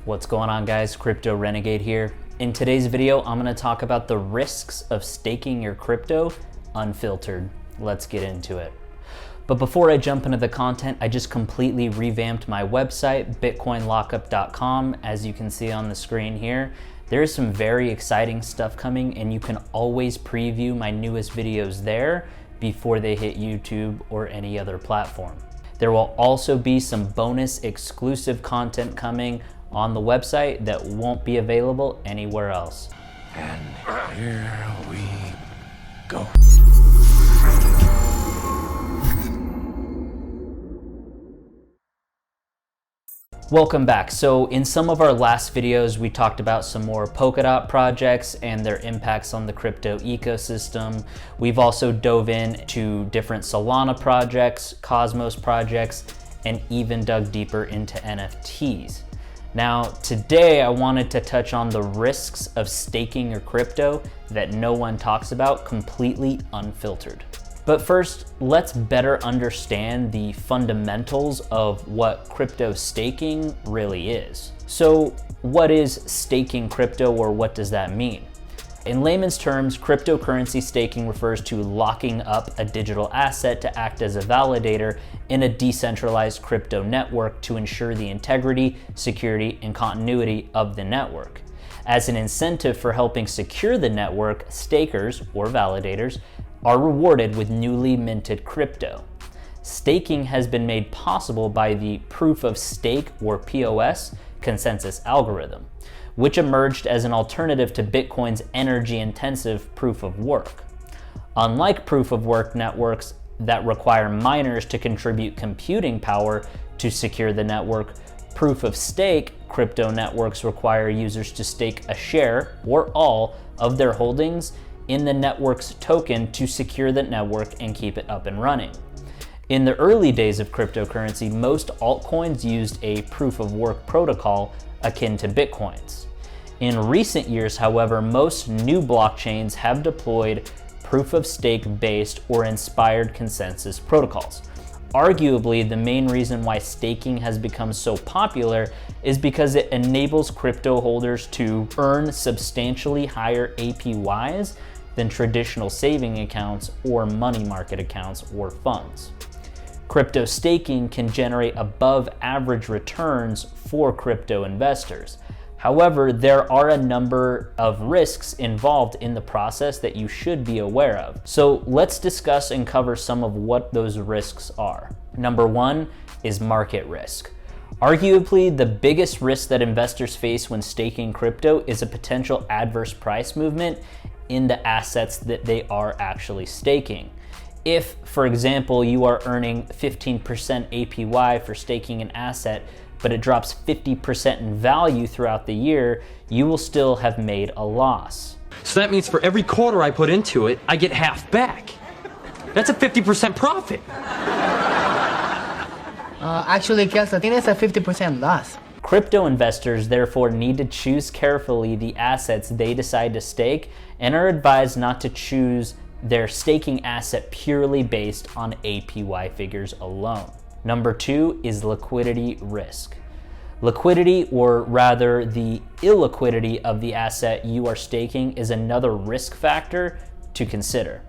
What's going on, guys? Crypto Renegade here. In today's video, I'm going to talk about the risks of staking your crypto unfiltered. Let's get into it. But before I jump into the content, I just completely revamped my website, bitcoinlockup.com. As you can see on the screen here, there's some very exciting stuff coming, and you can always preview my newest videos there before they hit YouTube or any other platform. There will also be some bonus exclusive content coming on the website that won't be available anywhere else. And here we go. Welcome back. So in some of our last videos, we talked about some more Polkadot projects and their impacts on the crypto ecosystem. We've also dove into different Solana projects, Cosmos projects, and even dug deeper into NFTs. Now, today I wanted to touch on the risks of staking your crypto that no one talks about, completely unfiltered. But first, let's better understand the fundamentals of what crypto staking really is. So, what is staking crypto, or what does that mean? In layman's terms, cryptocurrency staking refers to locking up a digital asset to act as a validator in a decentralized crypto network to ensure the integrity, security, and continuity of the network. As an incentive for helping secure the network, stakers, or validators, are rewarded with newly minted crypto. Staking has been made possible by the proof of stake, or PoS, consensus algorithm, which emerged as an alternative to Bitcoin's energy-intensive proof of work. Unlike proof of work networks that require miners to contribute computing power to secure the network, proof of stake crypto networks require users to stake a share or all of their holdings in the network's token to secure the network and keep it up and running. In the early days of cryptocurrency, most altcoins used a proof of work protocol akin to Bitcoin's. In recent years, however, most new blockchains have deployed proof of stake based or inspired consensus protocols. Arguably, the main reason why staking has become so popular is because it enables crypto holders to earn substantially higher APYs than traditional saving accounts or money market accounts or funds. Crypto staking can generate above average returns for crypto investors. However, there are a number of risks involved in the process that you should be aware of. So let's discuss and cover some of what those risks are. Number one is market risk. Arguably, the biggest risk that investors face when staking crypto is a potential adverse price movement in the assets that they are actually staking. If, for example, you are earning 15% APY for staking an asset, but it drops 50% in value throughout the year, you will still have made a loss. So that means for every quarter I put into it, I get half back. That's a 50% profit. Actually, Kels, I think that's a 50% loss. Crypto investors therefore need to choose carefully the assets they decide to stake and are advised not to choose their staking asset purely based on APY figures alone. Number two is liquidity risk. Liquidity, or rather the illiquidity of the asset you are staking, is another risk factor to consider.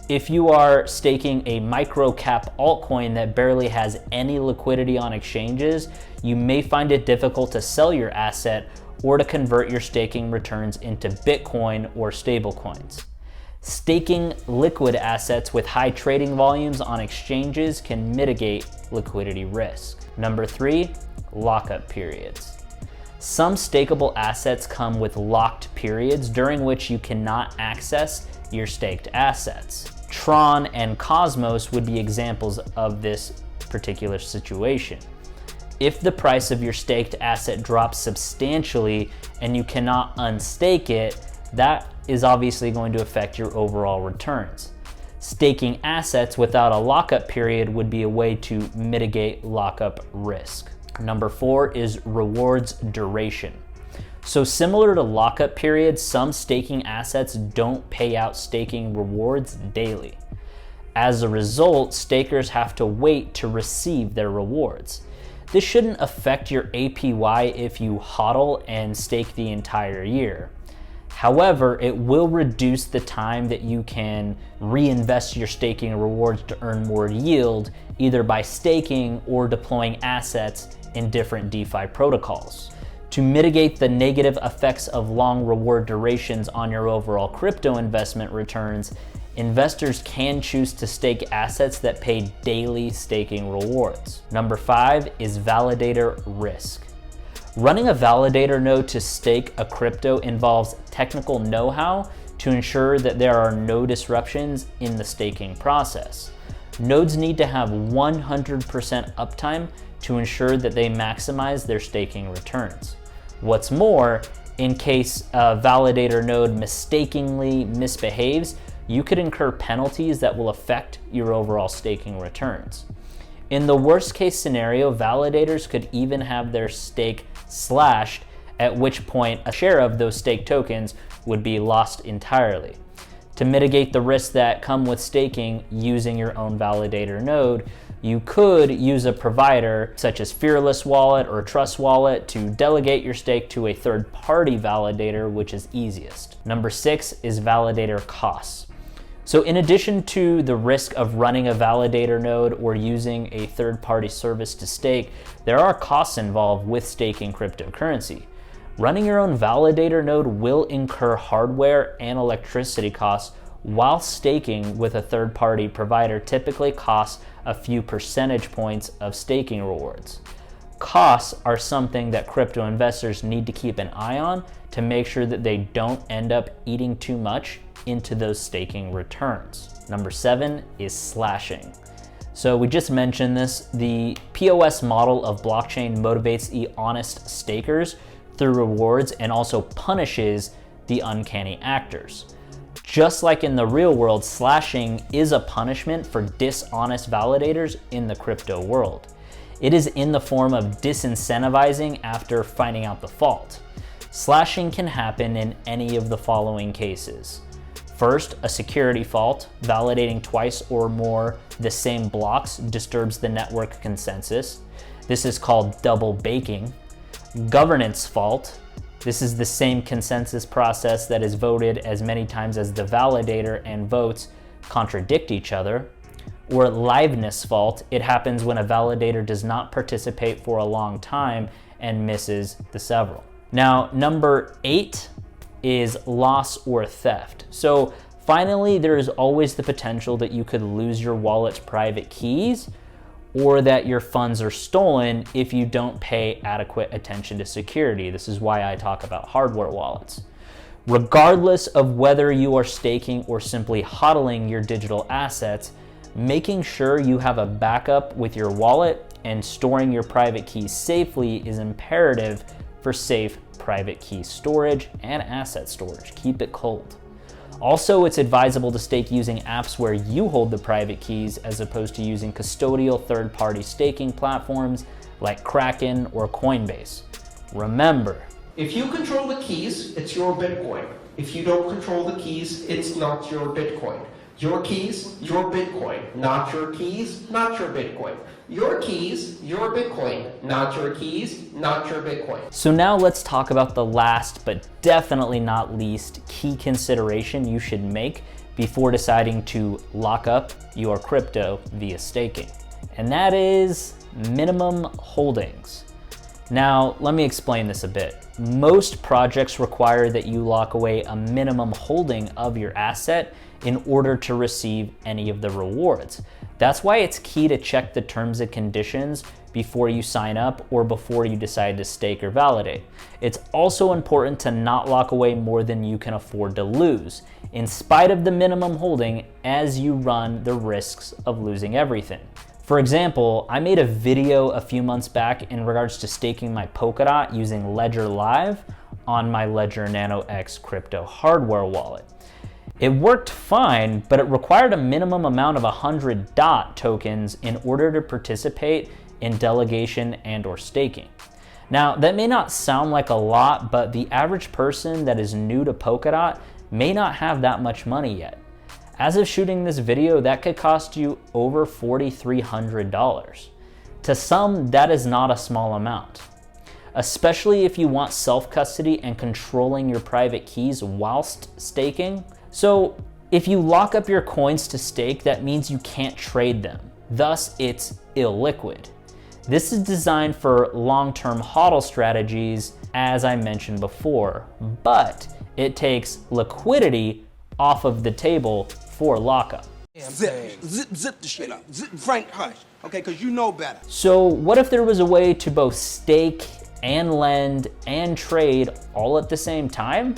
If you are staking a micro cap altcoin that barely has any liquidity on exchanges, you may find it difficult to sell your asset or to convert your staking returns into Bitcoin or stablecoins. Staking liquid assets with high trading volumes on exchanges can mitigate liquidity risk. Number three, lockup periods. Some stakeable assets come with locked periods during which you cannot access your staked assets. Tron and Cosmos would be examples of this particular situation. If the price of your staked asset drops substantially and you cannot unstake it, that is obviously going to affect your overall returns. Staking assets without a lockup period would be a way to mitigate lockup risk. Number four is rewards duration. So similar to lockup periods, some staking assets don't pay out staking rewards daily. As a result, stakers have to wait to receive their rewards. This shouldn't affect your APY if you HODL and stake the entire year. However, it will reduce the time that you can reinvest your staking rewards to earn more yield, either by staking or deploying assets in different DeFi protocols. To mitigate the negative effects of long reward durations on your overall crypto investment returns, investors can choose to stake assets that pay daily staking rewards. Number 5 is Validator Risk. Running a validator node to stake a crypto involves technical know-how to ensure that there are no disruptions in the staking process. Nodes need to have 100% uptime to ensure that they maximize their staking returns. What's more, in case a validator node mistakenly misbehaves, you could incur penalties that will affect your overall staking returns. In the worst case scenario, validators could even have their stake slashed, at which point a share of those stake tokens would be lost entirely. To mitigate the risks that come with staking using your own validator node, you could use a provider such as Fearless Wallet or Trust Wallet to delegate your stake to a third-party validator, which is easiest. Number 6 is Validator Costs. So in addition to the risk of running a validator node or using a third-party service to stake, there are costs involved with staking cryptocurrency. Running your own validator node will incur hardware and electricity costs, while staking with a third-party provider typically costs a few percentage points of staking rewards. Costs are something that crypto investors need to keep an eye on to make sure that they don't end up eating too much into those staking returns. Number 7 is slashing. So we just mentioned this. The PoS model of blockchain motivates the honest stakers through rewards and also punishes the uncanny actors. Just like in the real world, slashing is a punishment for dishonest validators in the crypto world. It is in the form of disincentivizing after finding out the fault. Slashing can happen in any of the following cases. First, a security fault, validating twice or more the same blocks disturbs the network consensus. This is called double baking. Governance fault. This is the same consensus process that is voted as many times as the validator and votes contradict each other. Or liveness fault. It happens when a validator does not participate for a long time and misses the several. Now, number 8 is loss or theft. So finally, there is always the potential that you could lose your wallet's private keys or that your funds are stolen if you don't pay adequate attention to security. This is why I talk about hardware wallets. Regardless of whether you are staking or simply hodling your digital assets, making sure you have a backup with your wallet and storing your private keys safely is imperative for safe private key storage and asset storage. Keep it cold. Also, it's advisable to stake using apps where you hold the private keys as opposed to using custodial third-party staking platforms like Kraken or Coinbase. Remember, if you control the keys, it's your Bitcoin. If you don't control the keys, it's not your Bitcoin. Your keys, your Bitcoin. Not your keys, not your Bitcoin. Your keys, your Bitcoin. Not your keys, not your Bitcoin. So now let's talk about the last, but definitely not least, key consideration you should make before deciding to lock up your crypto via staking. And that is minimum holdings. Now, let me explain this a bit. Most projects require that you lock away a minimum holding of your asset in order to receive any of the rewards. That's why it's key to check the terms and conditions before you sign up or before you decide to stake or validate. It's also important to not lock away more than you can afford to lose, in spite of the minimum holding, as you run the risks of losing everything. For example, I made a video a few months back in regards to staking my Polkadot using Ledger Live on my Ledger Nano X crypto hardware wallet. It worked fine, but it required a minimum amount of 100 DOT tokens in order to participate in delegation and or staking. Now, that may not sound like a lot, but the average person that is new to Polkadot may not have that much money yet. As of shooting this video, that could cost you over $4,300. To some, that is not a small amount, especially if you want self-custody and controlling your private keys whilst staking. So if you lock up your coins to stake, that means you can't trade them. Thus, it's illiquid. This is designed for long-term HODL strategies, as I mentioned before, but it takes liquidity off of the table for lockup. Zip the shit up. Frank, hush, okay, because you know better. So what if there was a way to both stake and lend and trade all at the same time?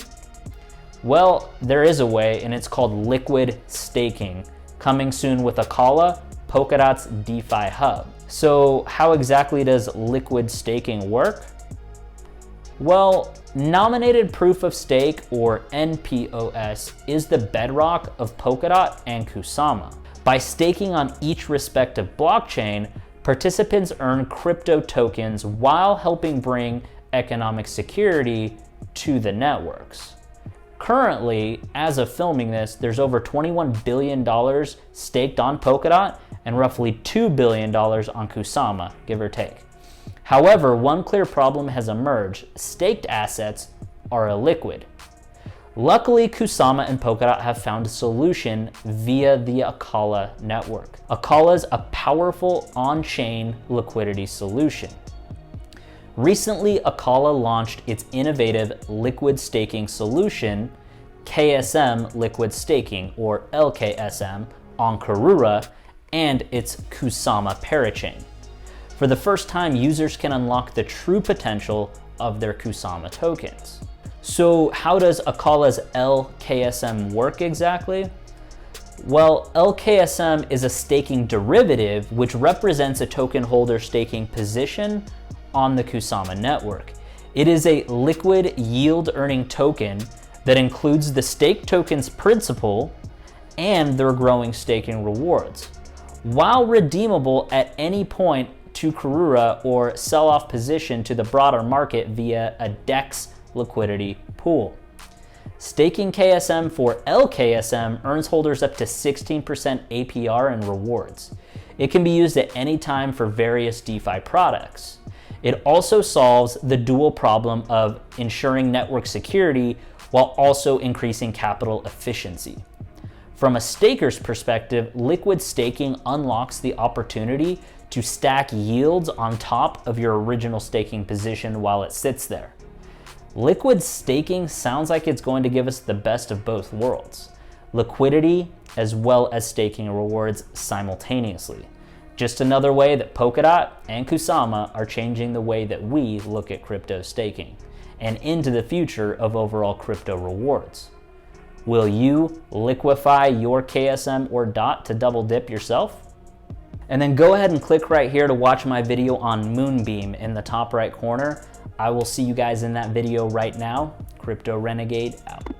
Well, there is a way, and it's called liquid staking, coming soon with Acala, Polkadot's DeFi hub. So how exactly does liquid staking work? Well, nominated proof of stake, or NPOS, is the bedrock of Polkadot and Kusama. By staking on each respective blockchain, participants earn crypto tokens while helping bring economic security to the networks. Currently, as of filming this, there's over $21 billion staked on Polkadot and roughly $2 billion on Kusama, give or take. However, one clear problem has emerged: staked assets are illiquid. Luckily, Kusama and Polkadot have found a solution via the Acala network. Acala is a powerful on-chain liquidity solution. Recently, Acala launched its innovative liquid staking solution, KSM Liquid Staking, or LKSM, on Karura and its Kusama parachain. For the first time, users can unlock the true potential of their Kusama tokens. So how does Acala's LKSM work exactly? Well, LKSM is a staking derivative which represents a token holder staking position on the Kusama network. It is a liquid yield earning token that includes the stake token's principal and their growing staking rewards, while redeemable at any point to Karura or sell off position to the broader market via a DEX liquidity pool. Staking KSM for LKSM earns holders up to 16% APR in rewards. It can be used at any time for various DeFi products. It also solves the dual problem of ensuring network security while also increasing capital efficiency. From a staker's perspective, liquid staking unlocks the opportunity to stack yields on top of your original staking position while it sits there. Liquid staking sounds like it's going to give us the best of both worlds: liquidity as well as staking rewards simultaneously. Just another way that Polkadot and Kusama are changing the way that we look at crypto staking and into the future of overall crypto rewards. Will you liquefy your KSM or DOT to double dip yourself? And then go ahead and click right here to watch my video on Moonbeam in the top right corner. I will see you guys in that video right now. Crypto Renegade out.